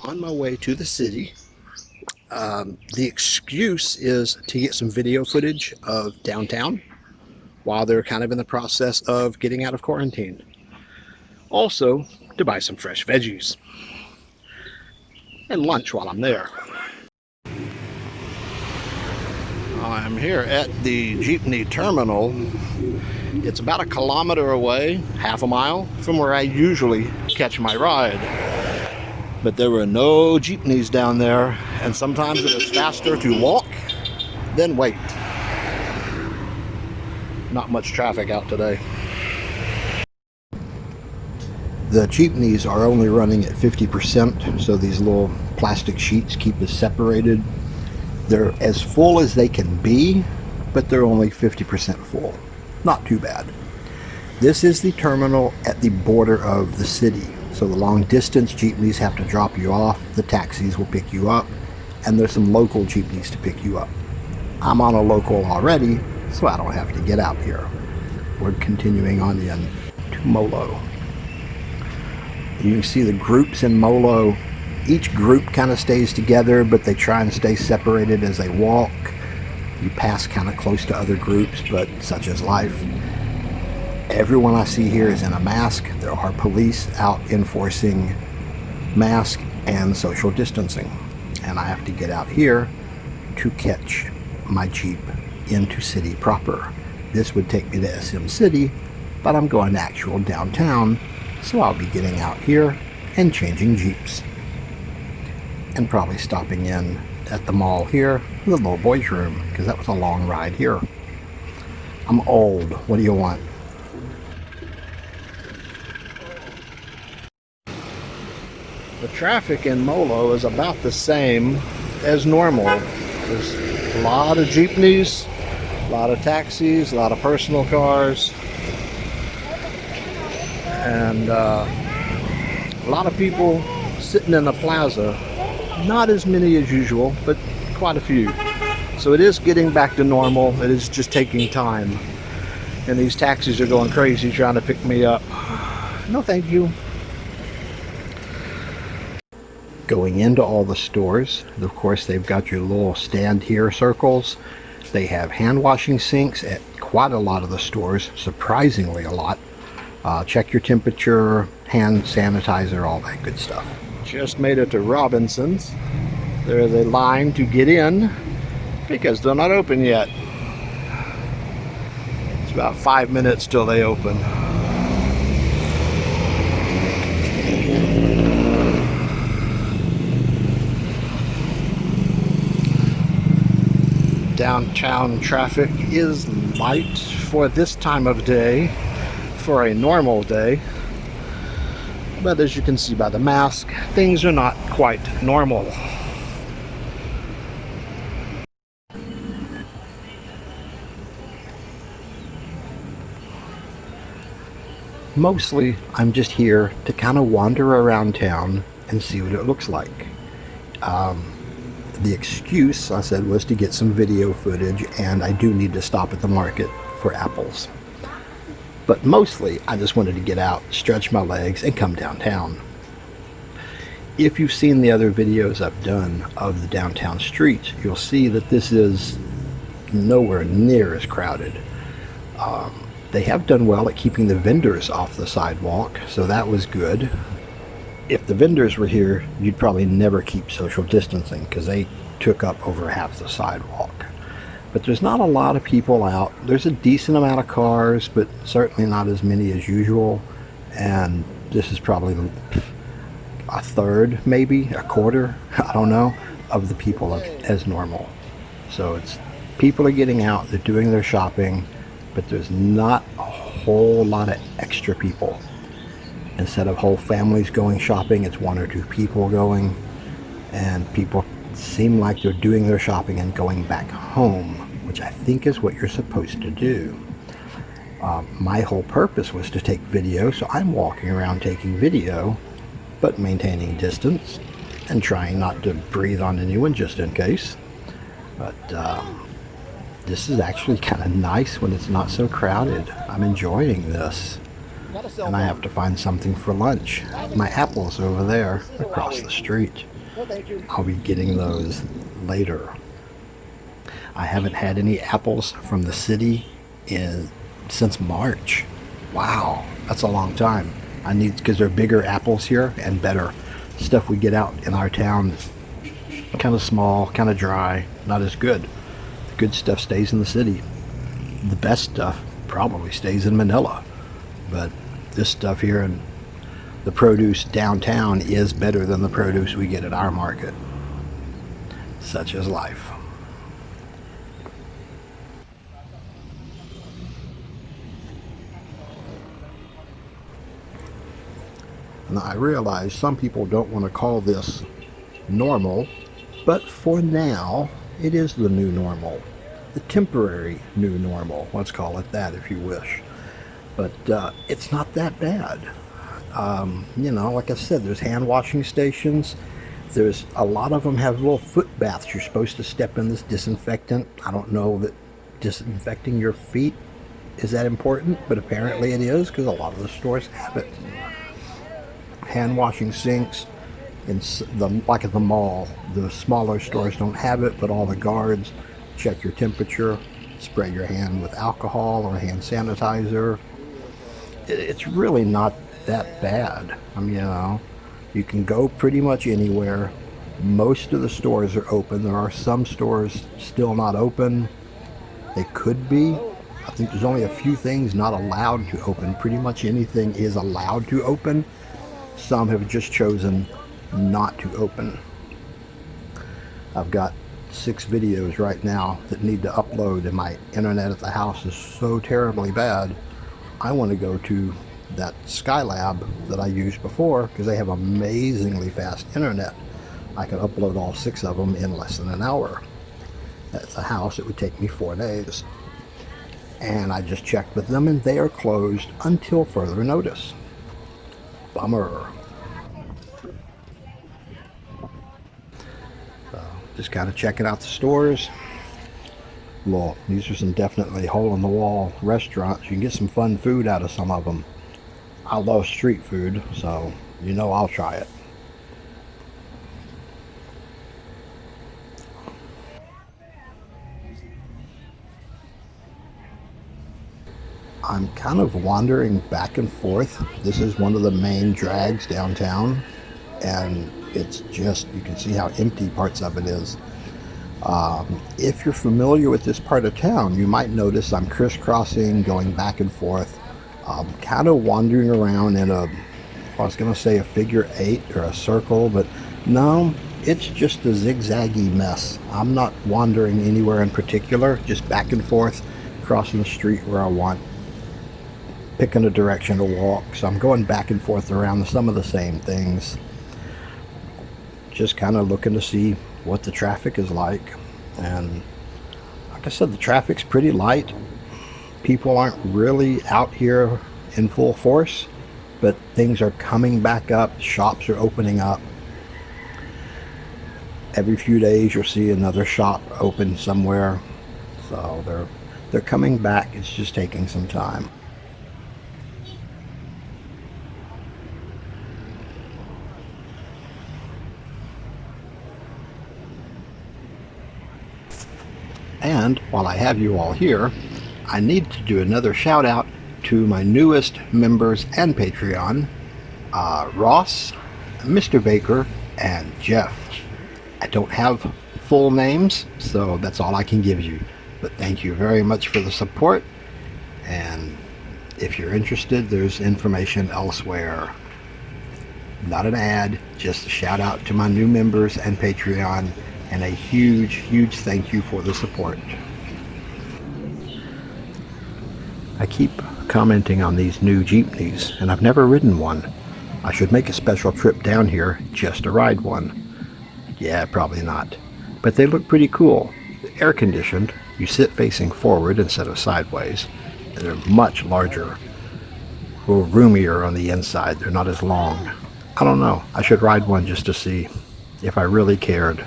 on my way to the city. The excuse is to get some video footage of downtown while they're kind of in the process of getting out of quarantine. Also, to buy some fresh veggies and lunch while I'm there. I'm here at the Jeepney terminal. It's about a kilometer away, half a mile from where I usually catch my ride. But there were no jeepneys down there, and sometimes it is faster to walk than wait. Not much traffic out today. The jeepneys are only running at 50%, so these little plastic sheets keep us separated. They're as full as they can be, but they're only 50% full. Not too bad. This is the terminal at the border of the city. So the long distance jeepneys have to drop you off, the taxis will pick you up, and there's some local jeepneys to pick you up. I'm on a local already, so I don't have to get out here. We're continuing on in to Molo. You can see the groups in Molo. Each group kind of stays together, but they try and stay separated as they walk. You pass kind of close to other groups, but such is life. Everyone I see here is in a mask. There are police out enforcing mask and social distancing. And I have to get out here to catch my Jeep into city proper. This would take me to SM City, but I'm going to actual downtown, so I'll be getting out here and changing Jeeps. And probably stopping in at the mall here, the little boys' room, because that was a long ride here. I'm old. What do you want? The traffic in Molo is about the same as normal. There's a lot of jeepneys, a lot of taxis, a lot of personal cars, and a lot of people sitting in the plaza. Not as many as usual, but quite a few. So it is getting back to normal. It is just taking time. And these taxis are going crazy trying to pick me up. No thank you. Going into all the stores, of course they've got your little stand here circles. They have hand washing sinks at quite a lot of the stores, surprisingly a lot. Check your temperature, hand sanitizer, all that good stuff. Just made it to Robinson's. There is a line to get in because they're not open yet. It's about 5 minutes till they open. Downtown traffic is light for this time of day, for a normal day. But as you can see by the mask, things are not quite normal. Mostly, I'm just here to kind of wander around town and see what it looks like. The excuse, I said, was to get some video footage, and I do need to stop at the market for apples. But mostly, I just wanted to get out, stretch my legs, and come downtown. If you've seen the other videos I've done of the downtown streets, you'll see that this is nowhere near as crowded. They have done well at keeping the vendors off the sidewalk, so that was good. If the vendors were here, you'd probably never keep social distancing because they took up over half the sidewalk. But there's not a lot of people out. There's a decent amount of cars, but certainly not as many as usual. And this is probably a third, maybe a quarter, I don't know, of the people as normal. So it's people are getting out, they're doing their shopping, but there's not a whole lot of extra people. Instead of whole families going shopping, it's one or two people going, and people seem like they're doing their shopping and going back home, which I think is what you're supposed to do. My whole purpose was to take video, so I'm walking around taking video, but maintaining distance and trying not to breathe on anyone just in case. But this is actually kind of nice when it's not so crowded. I'm enjoying this. And I have to find something for lunch. My apples are over there across the street. I'll be getting those later. I haven't had any apples from the city since March. Wow, that's a long time. I need, because they're bigger apples here and better. Stuff we get out in our town is kind of small, kind of dry, not as good. The good stuff stays in the city. The best stuff probably stays in Manila. But this stuff here in the produce downtown is better than the produce we get at our market. Such is life. Now, I realize some people don't want to call this normal, but for now, it is the new normal. The temporary new normal. Let's call it that if you wish. But it's not that bad. You know, like I said, there's hand washing stations. There's a lot of them have little foot baths. You're supposed to step in this disinfectant. I don't know that disinfecting your feet is that important, but apparently it is, because a lot of the stores have it. Hand washing sinks like at the mall. The smaller stores don't have it, but all the guards check your temperature, spray your hand with alcohol or hand sanitizer. It's really not that bad. I mean, you know, you can go pretty much anywhere. Most of the stores are open. There are some stores still not open. They could be. I think there's only a few things not allowed to open. Pretty much anything is allowed to open. Some have just chosen not to open. I've got 6 videos right now that need to upload, and my internet at the house is so terribly bad. I want to go to that Skylab that I used before, because they have amazingly fast internet. I can upload all 6 of them in less than an hour. At the house it would take me 4 days. And I just checked with them, and they are closed until further notice. Bummer. Just kind of checking out the stores. Well, these are some definitely hole-in-the-wall restaurants. You can get some fun food out of some of them. I love street food, so you know I'll try it. I'm kind of wandering back and forth. This is one of the main drags downtown, and it's just, you can see how empty parts of it is. If you're familiar with this part of town, you might notice I'm crisscrossing, going back and forth, kind of wandering around in I was going to say a figure 8 or a circle, but no, it's just a zigzaggy mess. I'm not wandering anywhere in particular, just back and forth, crossing the street where I want, picking a direction to walk. So I'm going back and forth around some of the same things, just kind of looking to see what the traffic is like. And like I said, the traffic's pretty light. People aren't really out here in full force, but things are coming back up. Shops are opening up. Every few days you'll see another shop open somewhere. So they're coming back. It's just taking some time. And while I have you all here, I need to do another shout out to my newest members and Patreon, Ross, Mr. Baker, and Jeff. I don't have full names, so that's all I can give you. But thank you very much for the support. And if you're interested, there's information elsewhere. Not an ad, just a shout out to my new members and Patreon. And a huge, huge thank you for the support. I keep commenting on these new Jeepneys, and I've never ridden one. I should make a special trip down here just to ride one. Yeah, probably not. But they look pretty cool. They're air conditioned. You sit facing forward instead of sideways. And they're much larger. A little roomier on the inside. They're not as long. I don't know. I should ride one just to see. If I really cared,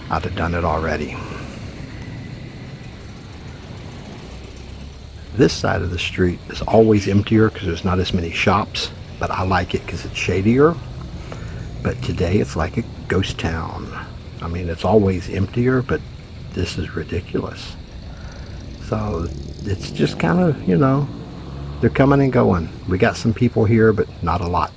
I'd have done it already. This side of the street is always emptier because there's not as many shops, but I like it because it's shadier. But today it's like a ghost town. I mean, it's always emptier, but this is ridiculous. So it's just kind of, you know, they're coming and going. We got some people here, but not a lot.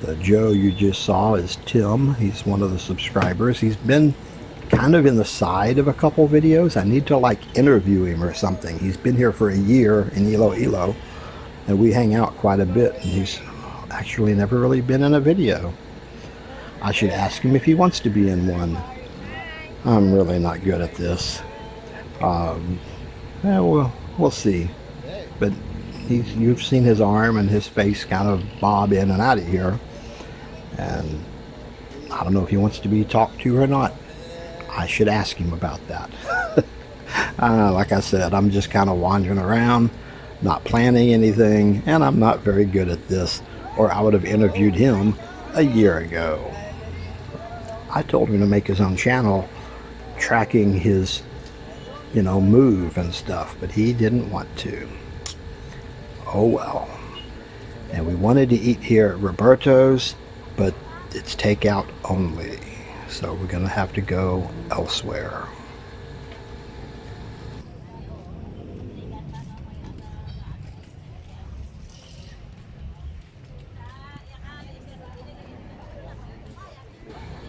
The Joe you just saw is Tim. He's one of the subscribers. He's been kind of in the side of a couple videos. I need to like interview him or something. He's been here for a year in Iloilo, and we hang out quite a bit, and he's actually never really been in a video. I should ask him if he wants to be in one. I'm really not good at this. Yeah, we'll see. But you've seen his arm and his face kind of bob in and out of here. And I don't know if he wants to be talked to or not. I should ask him about that. Like I said, I'm just kind of wandering around, not planning anything, and I'm not very good at this, or I would have interviewed him a year ago. I told him to make his own channel tracking his, you know, move and stuff, but he didn't want to. Oh well. And we wanted to eat here at Roberto's, but it's takeout only, so we're gonna have to go elsewhere.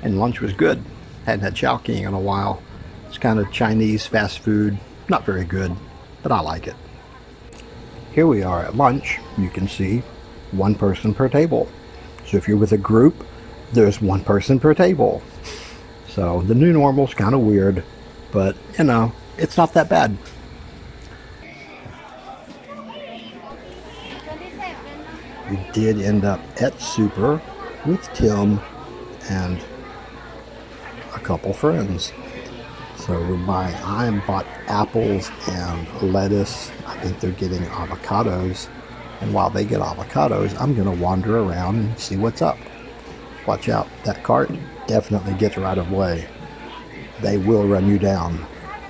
And lunch was good. Hadn't had Chowking in a while. It's kind of Chinese fast food, not very good, but I like it. Here we are at lunch. You can see one person per table. So if you're with a group, there's one person per table. So the new normal's kind of weird, but you know, it's not that bad. We did end up at Super with Tim and a couple friends. So I bought apples and lettuce. I think they're getting avocados. And while they get avocados, I'm gonna wander around and see what's up. Watch out, that cart definitely gets right of way. They will run you down.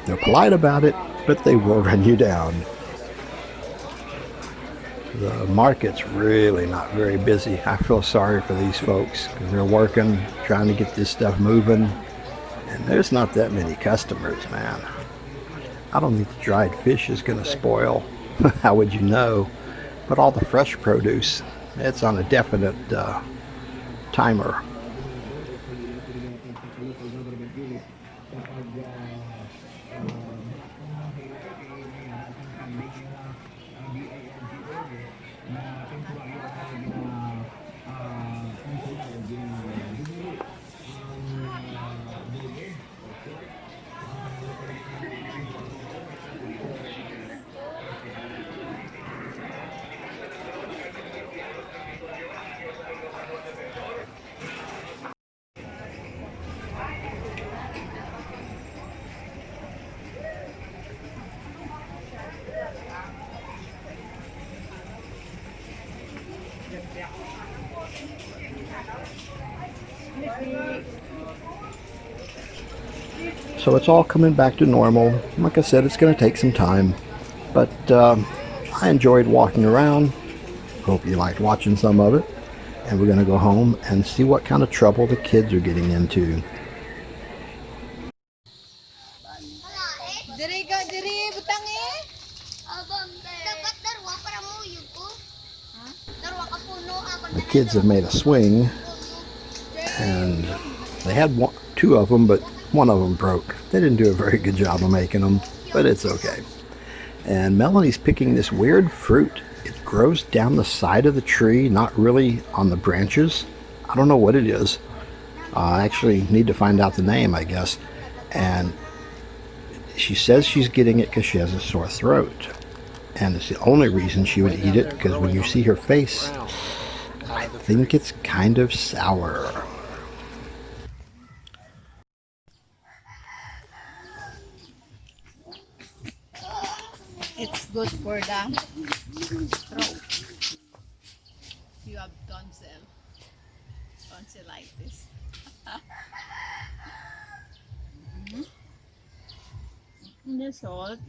They're polite about it, but they will run you down. The market's really not very busy. I feel sorry for these folks because they're working, trying to get this stuff moving. And there's not that many customers, man. I don't think the dried fish is gonna spoil. How would you know? But all the fresh produce, it's on a definite timer. So it's all coming back to normal. Like I said, it's going to take some time, but I enjoyed walking around. Hope you liked watching some of it. And we're going to go home and see what kind of trouble the kids are getting into. The kids have made a swing, and they had two of them, but one of them broke. They didn't do a very good job of making them, but it's okay. And Melanie's picking this weird fruit. It grows down the side of the tree, not really on the branches. I don't know what it is. I actually need to find out the name, I guess. And she says she's getting it because she has a sore throat. And it's the only reason she would eat it, because when you see her face, I think it's kind of sour. It's good for the throat. you have tonsil. Tonsillitis. And the salt.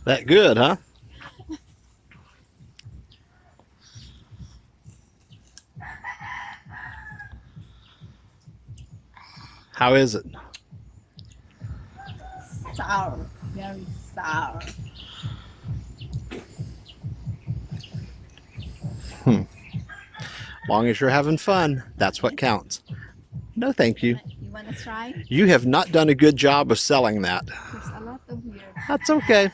That good, huh? How is it? Sour. Very sour. Long as you're having fun, that's what counts. No, thank you. You wanna try? You have not done a good job of selling that. There's a lot of here. That's okay.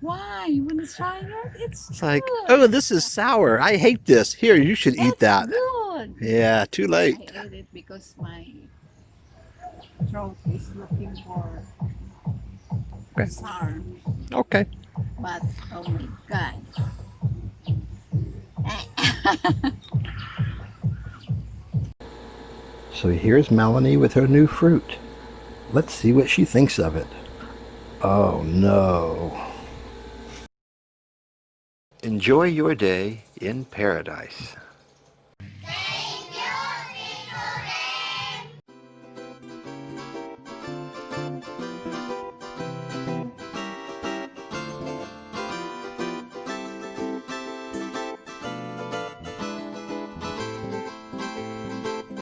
Why? You wanna try it? It's like, oh, this is sour. I hate this. Here, you should eat It's that. good. Yeah, too late. I ate it because my throat is looking for Okay. sour. Okay. But oh my god. So here's Melanie with her new fruit. Let's see what she thinks of it. Oh no. Enjoy your day in paradise.